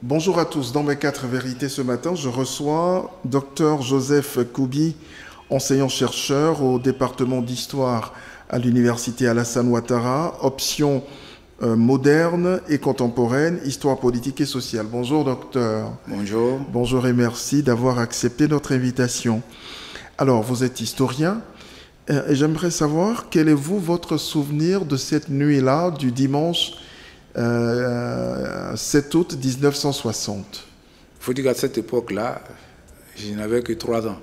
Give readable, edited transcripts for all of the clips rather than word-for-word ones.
Bonjour à tous. Dans mes 4 vérités ce matin, je reçois Dr Joseph Koubi, enseignant-chercheur au département d'histoire à l'université Alassane Ouattara, option moderne et contemporaine, histoire politique et sociale. Bonjour docteur. Bonjour. Bonjour et merci d'avoir accepté notre invitation. Alors, vous êtes historien et j'aimerais savoir quel est votre souvenir de cette nuit-là du dimanche 7 août 1960. Il faut dire qu'à cette époque-là, je n'avais que 3 ans.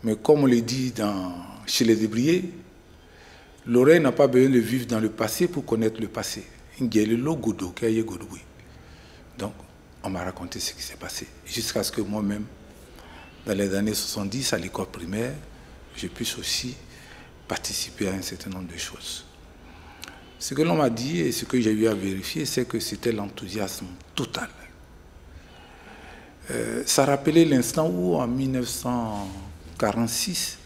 Mais comme on le dit chez les Débriers, l'oreille n'a pas besoin de vivre dans le passé pour connaître le passé. Donc, on m'a raconté ce qui s'est passé. Jusqu'à ce que moi-même, dans les années 70, à l'école primaire, je puisse aussi participer à un certain nombre de choses. Ce que l'on m'a dit et ce que j'ai eu à vérifier, c'est que c'était l'enthousiasme total. Ça rappelait l'instant où, en 1946,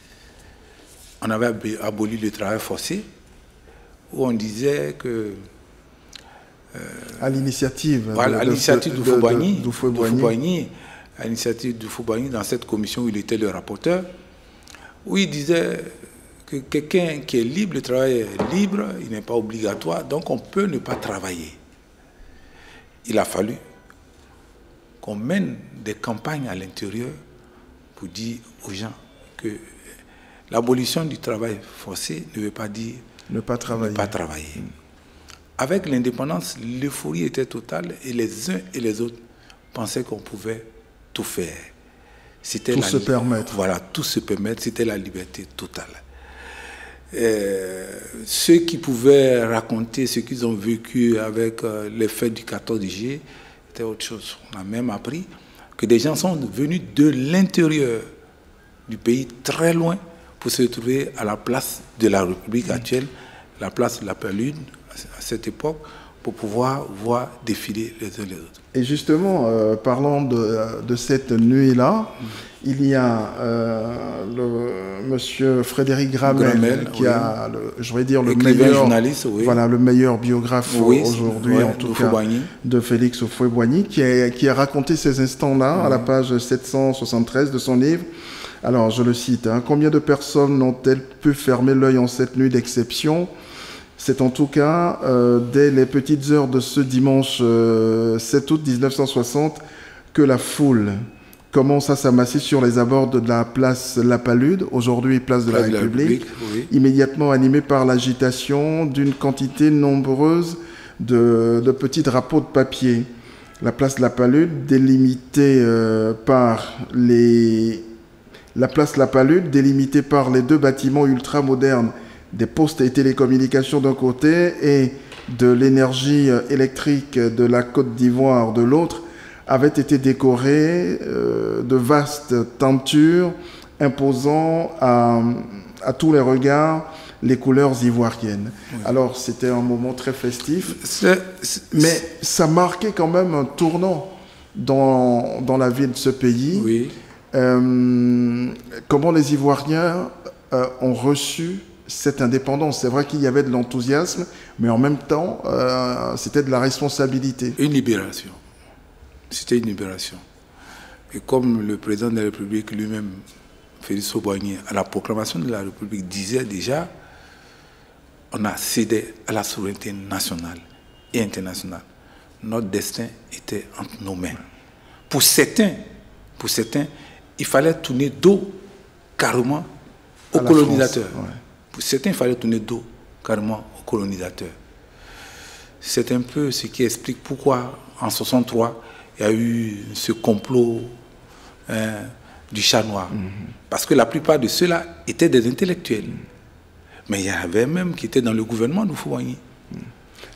on avait aboli le travail forcé, où on disait que... à l'initiative d'Oufoué-Boigny, à l'initiative d'Oufoué-Boigny, dans cette commission où il était le rapporteur, où il disait... que quelqu'un qui est libre, le travail est libre, il n'est pas obligatoire, donc on peut ne pas travailler. Il a fallu qu'on mène des campagnes à l'intérieur pour dire aux gens que l'abolition du travail forcé ne veut pas dire ne pas travailler. Avec l'indépendance, l'euphorie était totale et les uns et les autres pensaient qu'on pouvait tout faire. Tout se permettre. Voilà, tout se permettre, c'était la liberté totale. Ceux qui pouvaient raconter ce qu'ils ont vécu avec les fêtes du 14 juillet, c'était autre chose. On a même appris que des gens sont venus de l'intérieur du pays, très loin, pour se retrouver à la place de la République actuelle, la place de la Palude, à cette époque, pour pouvoir voir défiler les uns les autres. Et justement, parlant de cette nuit-là, il y a monsieur Frédéric Gramel qui a, je vais dire, le meilleur biographe aujourd'hui, en tout cas, de Félix Houphouët-Boigny, qui a raconté ces instants-là à la page 773 de son livre. Alors, je le cite, hein, « Combien de personnes ont-elles pu fermer l'œil en cette nuit d'exception ? C'est en tout cas dès les petites heures de ce dimanche 7 août 1960 que la foule commence à s'amasser sur les abords de la place La Palude, aujourd'hui place de la République, immédiatement animée par l'agitation d'une quantité nombreuse de petits drapeaux de papier. La place La Palude, délimitée par les deux bâtiments ultra-modernes des postes et télécommunications d'un côté et de l'énergie électrique de la Côte d'Ivoire de l'autre, avait été décorée de vastes tentures imposant à tous les regards les couleurs ivoiriennes. Oui. Alors c'était un moment très festif, mais ça marquait quand même un tournant dans la vie de ce pays. Oui. Comment les Ivoiriens ont reçu cette indépendance. C'est vrai qu'il y avait de l'enthousiasme, mais en même temps, c'était de la responsabilité. Une libération. C'était une libération. Et comme le président de la République lui-même, Félix Houphouët-Boigny, à la proclamation de la République, disait déjà, on a cédé à la souveraineté nationale et internationale. Notre destin était entre nos mains. Pour certains, il fallait tourner dos carrément aux colonisateurs. Pour certains, il fallait tourner dos carrément aux colonisateurs. C'est un peu ce qui explique pourquoi, en 1963, il y a eu ce complot du chat noir. Parce que la plupart de ceux-là étaient des intellectuels. Mais il y en avait même qui étaient dans le gouvernement d'Houphouët-Boigny.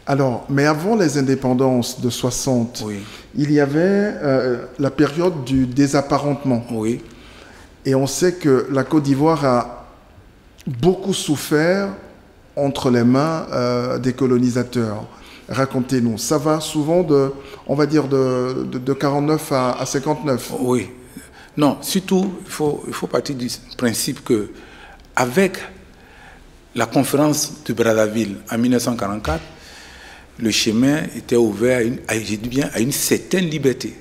Alors, mais avant les indépendances de 60, il y avait la période du désapparentement. Oui. Et on sait que la Côte d'Ivoire a beaucoup souffert entre les mains des colonisateurs. Racontez-nous. Ça va souvent on va dire, de 49 à 59. Oui. Non, surtout, il faut partir du principe que avec la conférence de Brazzaville en 1944, le chemin était ouvert à une certaine liberté.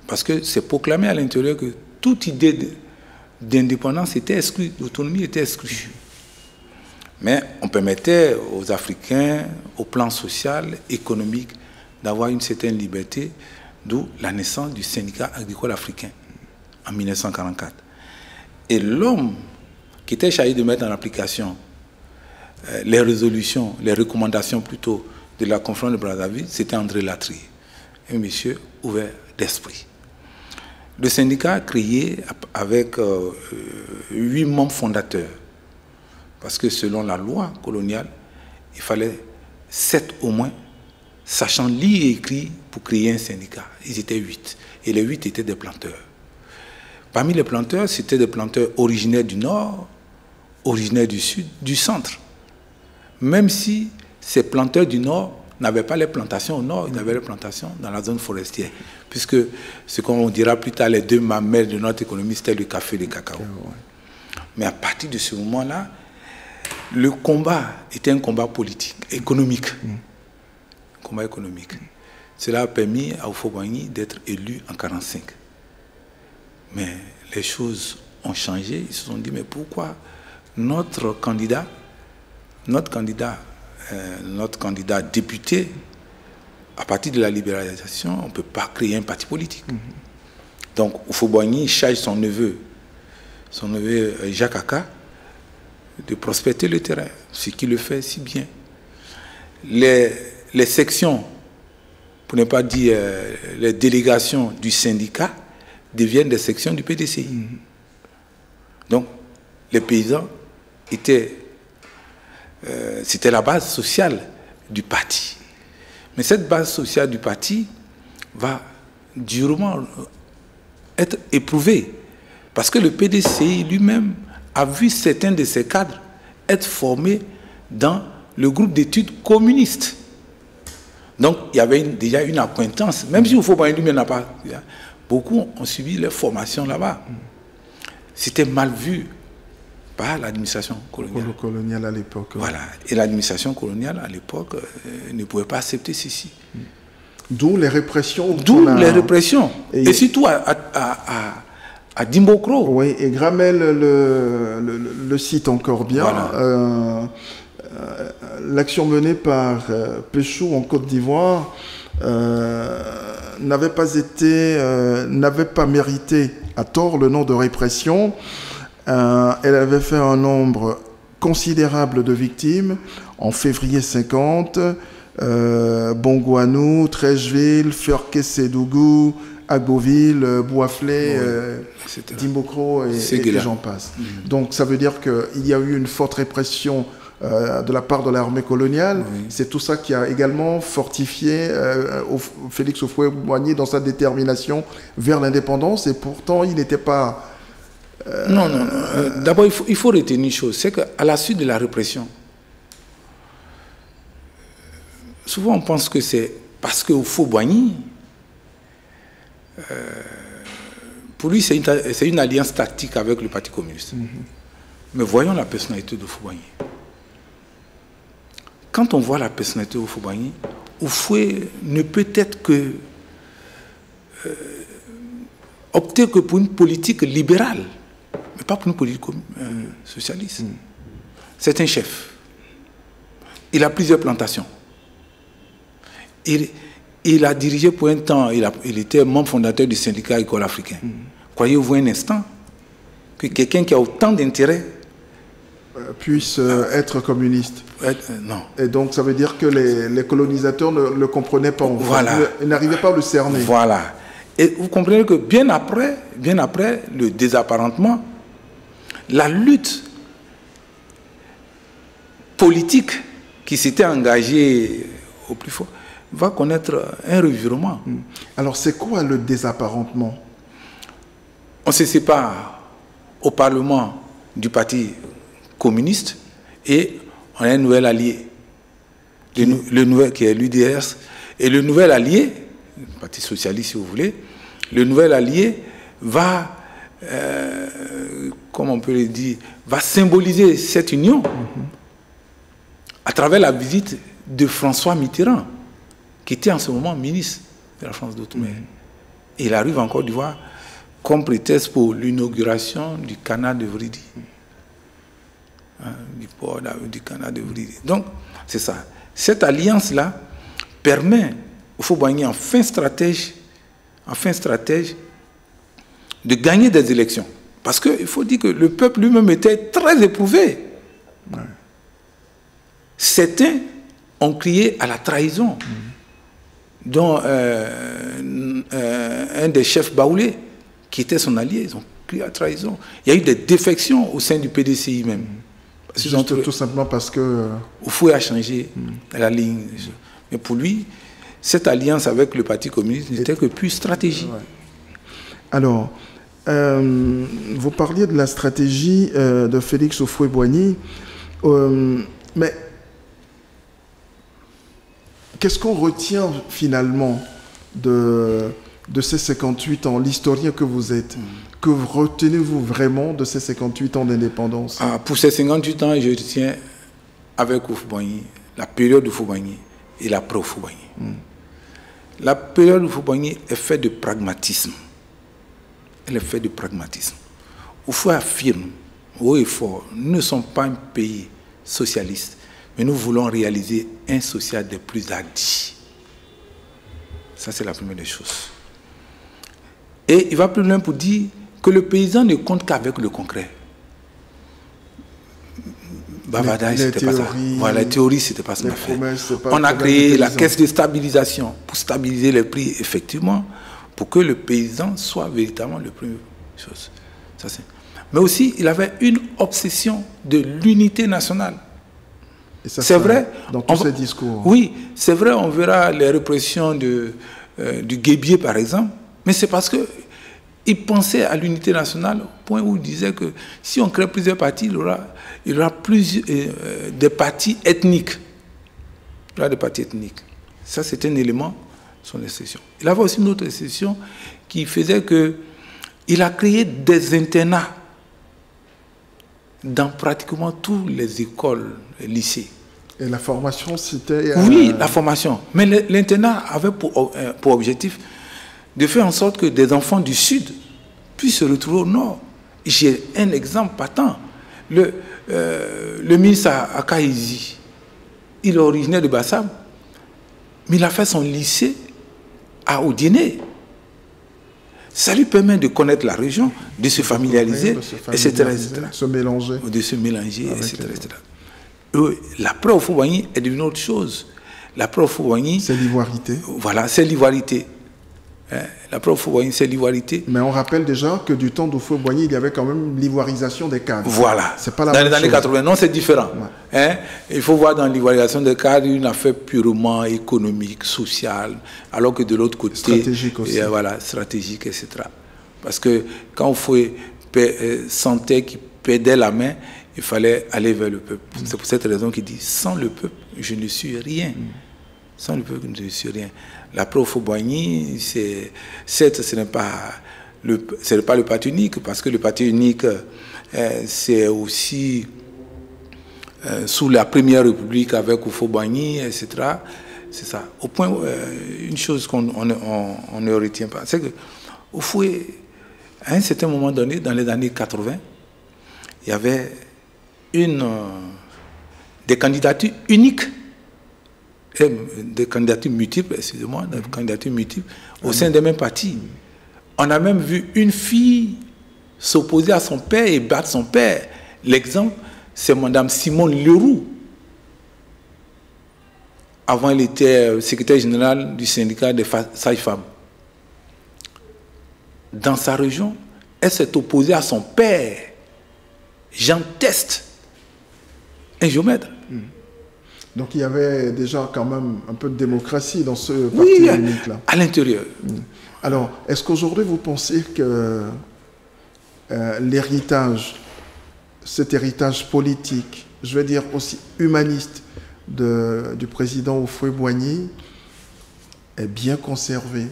Parce que c'est proclamé à l'intérieur que toute idée d'indépendance était exclue, d'autonomie était exclue. Mais on permettait aux Africains, au plan social, économique, d'avoir une certaine liberté, d'où la naissance du syndicat agricole africain en 1944. Et l'homme qui était chargé de mettre en application les résolutions, les recommandations plutôt de la conférence de Brazzaville, c'était André Latry, un monsieur ouvert d'esprit. Le syndicat a créé avec 8 membres fondateurs, parce que selon la loi coloniale, il fallait 7 au moins, sachant lire et écrire pour créer un syndicat. Ils étaient 8, et les 8 étaient des planteurs. Parmi les planteurs, c'était des planteurs originaires du Nord, originaires du Sud, du Centre. Même si ces planteurs du Nord n'avaient pas les plantations au Nord, ils avaient les plantations dans la zone forestière. Puisque, ce qu'on dira plus tard, les 2 mamelles de notre économie, c'était le café et le cacao. Mais à partir de ce moment-là, le combat était un combat politique, économique. Un combat économique. Cela a permis à Houphouët-Boigny d'être élu en 1945. Mais les choses ont changé. Ils se sont dit, mais pourquoi notre candidat député, à partir de la libéralisation, on ne peut pas créer un parti politique. Donc, Houphouët-Boigny charge son neveu Jacques Aka, de prospecter le terrain, ce qui le fait si bien. Les sections, pour ne pas dire les délégations du syndicat, deviennent des sections du PDCI. Donc, les paysans c'était la base sociale du parti. Mais cette base sociale du parti va durement être éprouvée, parce que le PDCI lui-même a vu certains de ses cadres être formés dans le groupe d'études communistes. Donc, il y avait déjà une acquaintance, même si Houphouët-Boigny lui-même n'a pas... Beaucoup ont suivi leur formation là-bas. C'était mal vu par l'administration coloniale. Coloniale à l'époque. Voilà. Et l'administration coloniale à l'époque ne pouvait pas accepter ceci. D'où les répressions. D'où les répressions. Et surtout à Dimbokro. Oui, et Gramel le cite encore bien. Voilà. L'action menée par Péchou en Côte d'Ivoire n'avait pas mérité à tort le nom de répression. Elle avait fait un nombre considérable de victimes en février 50. Bongouanou, Trècheville, Furké-Sédougou, Agboville, Bouaflé, Dimbokro et j'en passe. Donc ça veut dire qu'il y a eu une forte répression de la part de l'armée coloniale. C'est tout ça qui a également fortifié Félix Houphouët-Boigny dans sa détermination vers l'indépendance, et pourtant il n'était pas... Non. D'abord, il faut retenir une chose, c'est qu'à la suite de la répression, souvent on pense que c'est parce que Houphouët-Boigny, pour lui c'est une alliance tactique avec le Parti communiste. Mais voyons la personnalité de Houphouët-Boigny. Quand on voit la personnalité de Houphouët-Boigny, Houphouët ne peut être que opter que pour une politique libérale, mais pas pour une politique socialiste. C'est un chef. Il a plusieurs plantations. Il a dirigé pour un temps, il était membre fondateur du syndicat agricole africain. Croyez-vous un instant que quelqu'un qui a autant d'intérêt puisse être communiste? Non. Et donc ça veut dire que les colonisateurs ne le comprenaient pas. Voilà. Ils n'arrivaient pas à le cerner. Voilà. Et vous comprenez que bien après le désapparentement, la lutte politique qui s'était engagée au plus fort va connaître un revirement. Alors c'est quoi le désapparentement? On se sépare au Parlement du Parti communiste et on a un nouvel allié, le nouvel qui est l'UDS, et le nouvel allié, le Parti socialiste si vous voulez, le nouvel allié va, comment on peut le dire, va symboliser cette union à travers la visite de François Mitterrand, qui était en ce moment ministre de la France d'Outre-mer. Et il arrive en Côte d'Ivoire comme prétexte pour l'inauguration du canal de Vridi. Du port du canal de Vridi. Donc, c'est ça. Cette alliance-là permet au Houphouët-Boigny, en fin stratège, de gagner des élections. Parce qu'il faut dire que le peuple lui-même était très éprouvé. Ouais. Certains ont crié à la trahison, dont un des chefs baoulés, qui était son allié, ils ont crié à la trahison. Il y a eu des défections au sein du PDCI même. Tout simplement parce que... Houphouët a changé la ligne. Mais pour lui, cette alliance avec le Parti communiste n'était que plus stratégie. Ouais. Alors, vous parliez de la stratégie de Félix Houphouët-Boigny, mais qu'est-ce qu'on retient finalement de ces 58 ans, l'historien que vous êtes? Que retenez-vous vraiment de ces 58 ans d'indépendance? Pour ces 58 ans, je retiens avec Houphouët-Boigny la période de Houphouët-Boigny et l'après-Houphouët-Boigny. La période de Houphouët-Boigny est faite de pragmatisme. Elle est faite de pragmatisme. Houphouët affirme haut et fort, nous ne sommes pas un pays socialiste, mais nous voulons réaliser un social des plus hardis. Ça, c'est la première des choses. Et il va plus loin pour dire que le paysan ne compte qu'avec le concret. Bavardage, c'était pas ça. Voilà, la théorie, c'était pas ça. On a créé la caisse de stabilisation pour stabiliser les prix, effectivement, pour que le paysan soit véritablement le premier chose. Ça, mais aussi, il avait une obsession de l'unité nationale. C'est vrai. Dans tous ces discours. Oui, c'est vrai, on verra les répressions du Guébier, par exemple, mais c'est parce qu'il pensait à l'unité nationale au point où il disait que si on crée plusieurs partis, il y aura des partis ethniques. Il y aura des partis ethniques. Ça, c'est un élément de son exception. Il avait aussi une autre exception qui faisait qu'il a créé des internats dans pratiquement toutes les écoles, les lycées. Et la formation, c'était... Oui, la formation. Mais l'internat avait pour objectif de faire en sorte que des enfants du Sud puissent se retrouver au Nord. J'ai un exemple patent. Le ministre Akaïzi, il est originaire de Bassam, mais il a fait son lycée à Odiéné. Ça lui permet de connaître la région, de se familiariser, etc. De se mélanger. Etc. L'après Houphouët-Boigny est une autre chose. L'après Houphouët-Boigny... C'est l'ivoirité. Voilà, c'est l'ivoirité. L'après Houphouët-Boigny, c'est l'ivoirité. Mais on rappelle déjà que du temps d'Houphouët-Boigny, il y avait quand même l'ivoirisation des cadres. Voilà. C'est pas la dans même les années 80, non, c'est différent. Ouais. Il faut voir dans l'ivoirisation des cadres une affaire purement économique, sociale, alors que de l'autre côté... Stratégique aussi. Voilà, stratégique, etc. Parce que quand Houphouët sentait qu'il perdait la main, il fallait aller vers le peuple. C'est pour cette raison qu'il dit, sans le peuple, je ne suis rien. Sans le peuple, je ne suis rien. L'après Houphouët-Boigny, certes, ce n'est pas le parti unique, parce que le parti unique, c'est aussi sous la Première République avec Houphouët-Boigny, etc. C'est ça. Au point, une chose qu'on ne retient pas, c'est que Houphouët, à un certain moment donné, dans les années 80, il y avait des candidatures uniques, des candidatures multiples, excusez-moi, des candidatures multiples au sein des mêmes partis. On a même vu une fille s'opposer à son père et battre son père. L'exemple, c'est Mme Simone Leroux. Avant, elle était secrétaire générale du syndicat des sages-femmes. Dans sa région, elle s'est opposée à son père, Jean Teste, un géomètre. Donc il y avait déjà quand même un peu de démocratie dans ce parti unique-là. À l'intérieur. Alors, est-ce qu'aujourd'hui vous pensez que l'héritage, cet héritage politique, je vais dire aussi humaniste du président Houphouët-Boigny est bien conservé,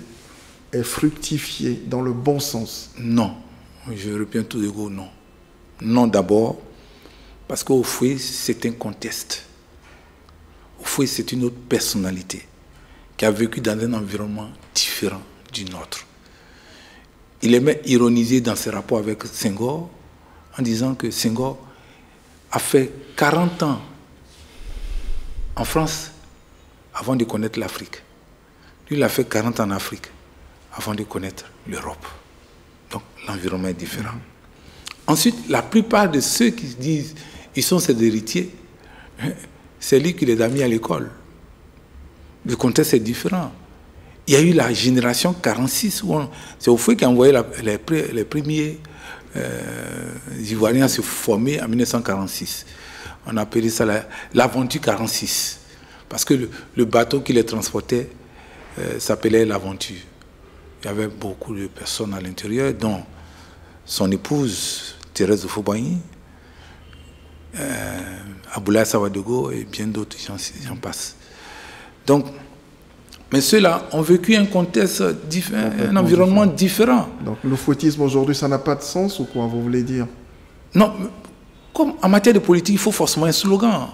est fructifié dans le bon sens? Non, je reprends tout de go, non. Non d'abord, parce qu'Houphouët, c'est un contexte. Houphouët, c'est une autre personnalité qui a vécu dans un environnement différent du nôtre. Il aimait ironiser dans ses rapports avec Senghor en disant que Senghor a fait 40 ans en France avant de connaître l'Afrique. Lui, il a fait 40 ans en Afrique avant de connaître l'Europe. Donc, l'environnement est différent. Ensuite, la plupart de ceux qui disent qu'ils sont ses héritiers, c'est lui qui les a mis à l'école. Le contexte est différent. Il y a eu la génération 46, c'est Houphouët qui a envoyé les premiers Ivoiriens se former en 1946. On appelait ça l'aventure 46. Parce que le bateau qui les transportait s'appelait l'aventure. Il y avait beaucoup de personnes à l'intérieur, dont son épouse, Thérèse Houphouët-Boigny, Aboulaye Sawadogo et bien d'autres, j'en passe. Donc, mais ceux-là ont vécu un contexte différent, un environnement différent. Donc le fouettisme aujourd'hui, ça n'a pas de sens ou quoi, vous voulez dire? Non, comme en matière de politique, il faut forcément un slogan.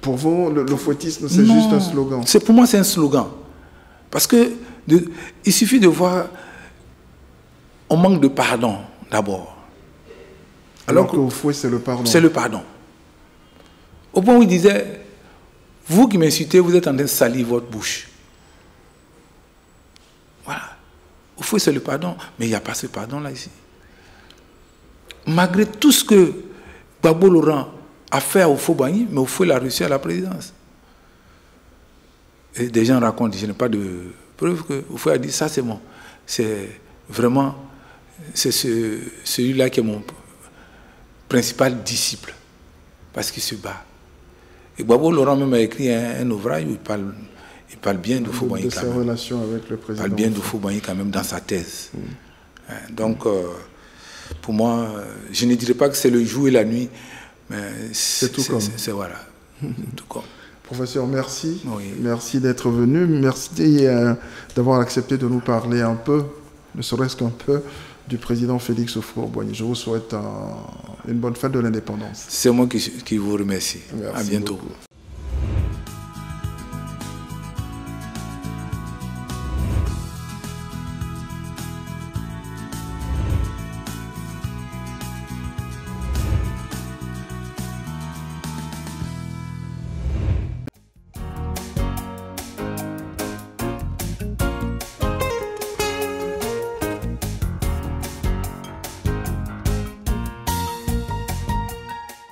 Pour vous, le fouettisme, c'est juste un slogan? Pour moi, c'est un slogan. Parce que il suffit de voir, on manque de pardon d'abord. Alors que Houphouët, c'est le pardon. C'est le pardon. Au point où il disait, vous qui m'insultez, vous êtes en train de salir votre bouche. Voilà. Houphouët, c'est le pardon, mais il n'y a pas ce pardon-là ici. Malgré tout ce que Gbagbo Laurent a fait à Houphouët-Boigny, mais Houphouët l'a reçu à la présidence. Et des gens racontent, je n'ai pas de preuve que Houphouët a dit, ça c'est bon. C'est vraiment, c'est celui-là qui est mon principal disciple, parce qu'il se bat. Et Gbagbo Laurent même a écrit un ouvrage où il parle bien d'Houphouët-Boigny. De sa relation avec le président. Il parle bien d'Houphouët-Boigny quand même dans sa thèse. Donc, pour moi, je ne dirais pas que c'est le jour et la nuit, mais c'est tout comme. C'est voilà. Tout comme. Professeur, merci. Oui. Merci d'être venu. Merci d'avoir accepté de nous parler un peu, ne serait-ce qu'un peu, du président Félix Houphouët-Boigny. Je vous souhaite une bonne fête de l'indépendance. C'est moi qui vous remercie. Merci à bientôt. Beaucoup.